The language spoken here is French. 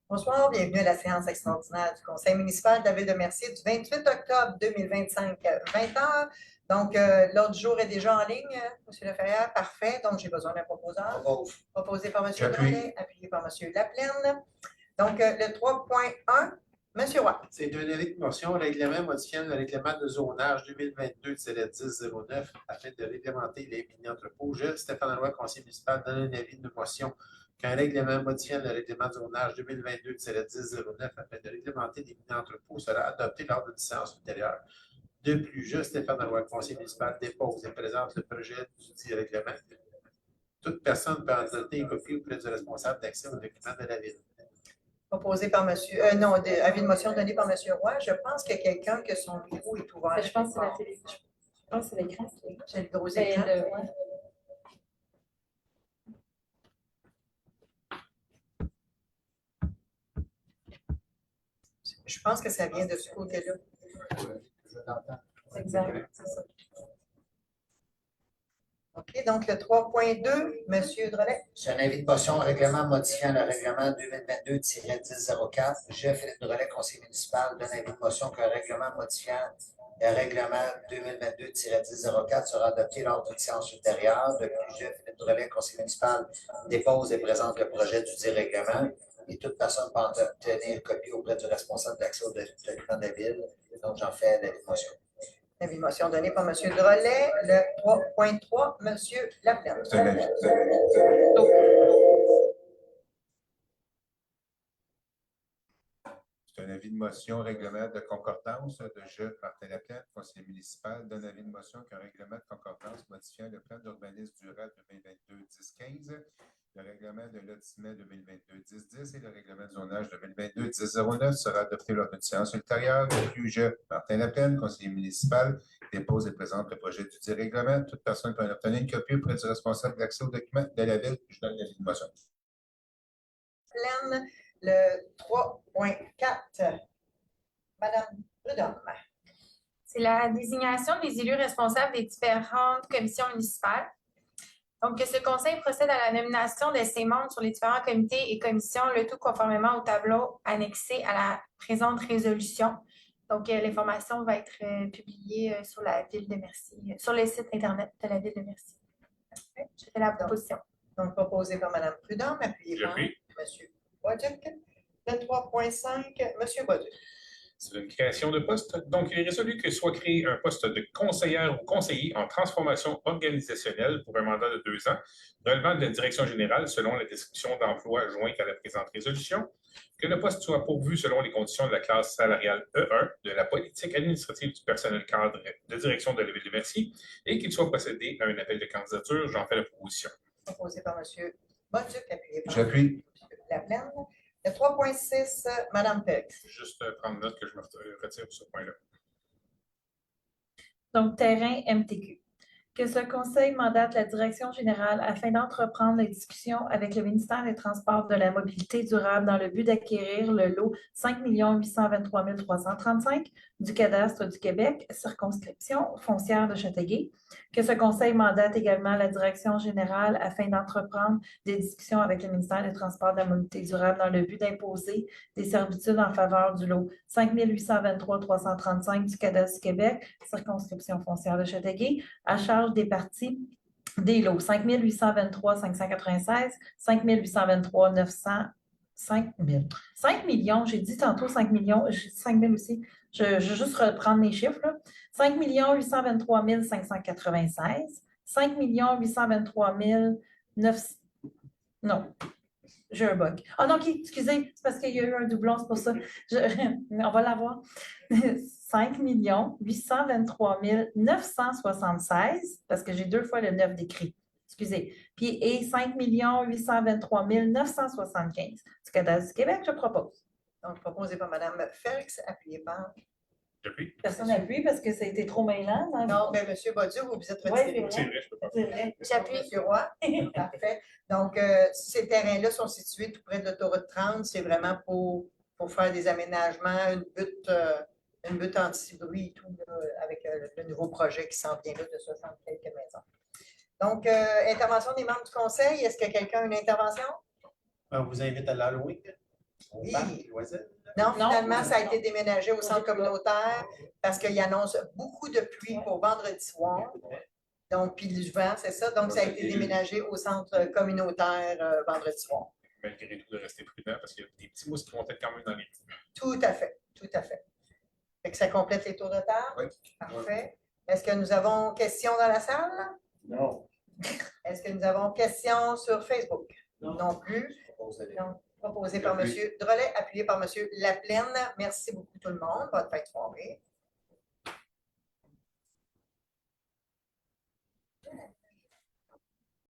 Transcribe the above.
Bonsoir, bienvenue à la séance extraordinaire du Conseil municipal de la Ville de Mercier du 28 octobre 2025, 20 h. Donc, l'ordre du jour est déjà en ligne, M. Leferrière. Parfait. Donc, j'ai besoin d'un proposeur. Proposé par M. Drolet, appuyé par M. Laplaine. Donc, le 3.1, M. Roy. C'est un avis de motion règlement modifiant le règlement de zonage 2022-1009 afin de réglementer les mini-entrepôts. Je, Stéphane Roy, conseiller municipal, donne un avis de motion qu'un règlement modifiant le règlement de zonage 2022-1009 afin de réglementer les mini-entrepôts sera adopté lors d'une séance ultérieure. De plus, je, Stéphane Roy, conseiller municipal, dépose et présente le projet du dit règlement. Toute personne peut en donner une copie auprès du responsable d'accès aux documents de la Ville. Proposé par M. Avis de motion donné par M. Roy. Je pense qu'il y a quelqu'un que son micro est ouvert. Je pense que c'est la télévision. Je pense que c'est l'écran. C'est le gros écran. Je pense que ça vient de ce côté-là. C'est exact. C'est ça. OK, donc le 3.2, M. Drolet. C'est un avis de motion au règlement modifiant le règlement 2022-1004. Je, Philippe Drolet, conseiller municipal, donne un avis de motion qu'un règlement modifiant le règlement 2022-1004 sera adopté lors d'une séance ultérieure. De plus, je, Philippe Drolet, conseiller municipal, dépose et présente le projet du dit règlement. Et toute personne peut en obtenir une copie auprès du responsable d'accès aux documents de la Ville. Donc, j'en fais l'avis de motion. Avis de motion donné par M. Drolet. Le 3.3, M. Laplaine. C'est un avis. C'est un avis de motion, règlement de concordance de je, Martin Laplaine, conseiller municipal, donne avis de motion qu'un règlement de concordance modifiant le plan d'urbanisme durable 2022-1015, le règlement de lotissement 2022-1010 et le règlement de zonage 2022-1009 sera adopté lors d'une séance ultérieure. De plus, je, Martin Laplaine, conseiller municipal, dépose et présente le projet du dit règlement. Toute personne peut en obtenir une copie auprès du responsable d'accès aux documents de la Ville. Je donne l'avis de motion. Laplaine. Le 3.4, Madame Prudhomme. C'est la désignation des élus responsables des différentes commissions municipales. Donc, que ce conseil procède à la nomination de ses membres sur les différents comités et commissions, le tout conformément au tableau annexé à la présente résolution. Donc, l'information va être publiée sur la Ville de Mercier, sur le site Internet de la Ville de Mercier. Je fais la proposition. Donc, proposé par Mme Prudhomme, appuyé par M. Boduc. Le 3.5, M. Boduc. C'est une création de poste. Donc, il est résolu que soit créé un poste de conseillère ou conseiller en transformation organisationnelle pour un mandat de 2 ans, relevant de la direction générale selon la description d'emploi jointe à la présente résolution, que le poste soit pourvu selon les conditions de la classe salariale E1 de la politique administrative du personnel cadre de direction de la Ville de Mercier et qu'il soit procédé à un appel de candidature. J'en fais la proposition. Proposé par M. Boduc, appuyé par J'appuie. M. Laplaine. Le 3.6, Mme Pegg. Juste prendre note que je me retire pour ce point-là. Donc, terrain MTQ. Que ce conseil mandate la direction générale afin d'entreprendre les discussions avec le ministère des Transports de la Mobilité durable dans le but d'acquérir le lot 5 823 335 du cadastre du Québec, circonscription foncière de Châteauguay. Que ce conseil mandate également la direction générale afin d'entreprendre des discussions avec le ministère des Transports de la Mobilité durable dans le but d'imposer des servitudes en faveur du lot 5 823 335 du cadastre du Québec, circonscription foncière de Châteauguay, à charge des parties des lots 5 823 596, 5 823 900, 5 000. 5 millions, j'ai dit tantôt 5 millions, j'ai dit 5 000 aussi. Je vais juste reprendre mes chiffres. Là. 5 823 596, 5 823 900. Non, j'ai un bug. Ah non, OK, excusez, c'est parce qu'il y a eu un doublon, c'est pour ça. On va l'avoir. 5 823 976, parce que j'ai 2 fois le 9 d'écrit. Excusez. Puis, et 5 823 975 du cadastre du Québec, je propose. Donc, proposé par Mme Felix, appuyé par. J'appuie. Personne n'appuie parce que ça a été trop mêlant. Non, mais M. Boduc, vous êtes retiré. Oui, C'est vrai, je peux pas. c'est vrai. J'appuie. M. Roy. Parfait. Donc, ces terrains-là sont situés tout près de l'autoroute 30. C'est vraiment pour faire des aménagements, une butte anti-bruit et tout, là, avec le nouveau projet qui s'en vient là de 60 quelques maisons. Donc, intervention des membres du conseil. Est-ce que quelqu'un a une intervention? On vous invite à l'Halloween. Au Oui. parc Loisel. Non, Non. finalement, ça a été déménagé au centre communautaire parce qu'il annonce beaucoup de pluie pour vendredi soir. Donc, puis du vent, c'est ça. Donc, ça a été déménagé au centre communautaire vendredi soir. Malgré tout, de rester prudent parce qu'il y a des petits mousses qui vont être quand même dans les rues. Tout à fait, tout à fait. Fait que ça complète les tours de table? Oui. Parfait. Est-ce que nous avons questions dans la salle? Non. Est-ce que nous avons questions sur Facebook? Non plus. Donc, proposé par M. Drolet, appuyé par M. Laplaine. Merci beaucoup tout le monde. Bonne fin de soirée.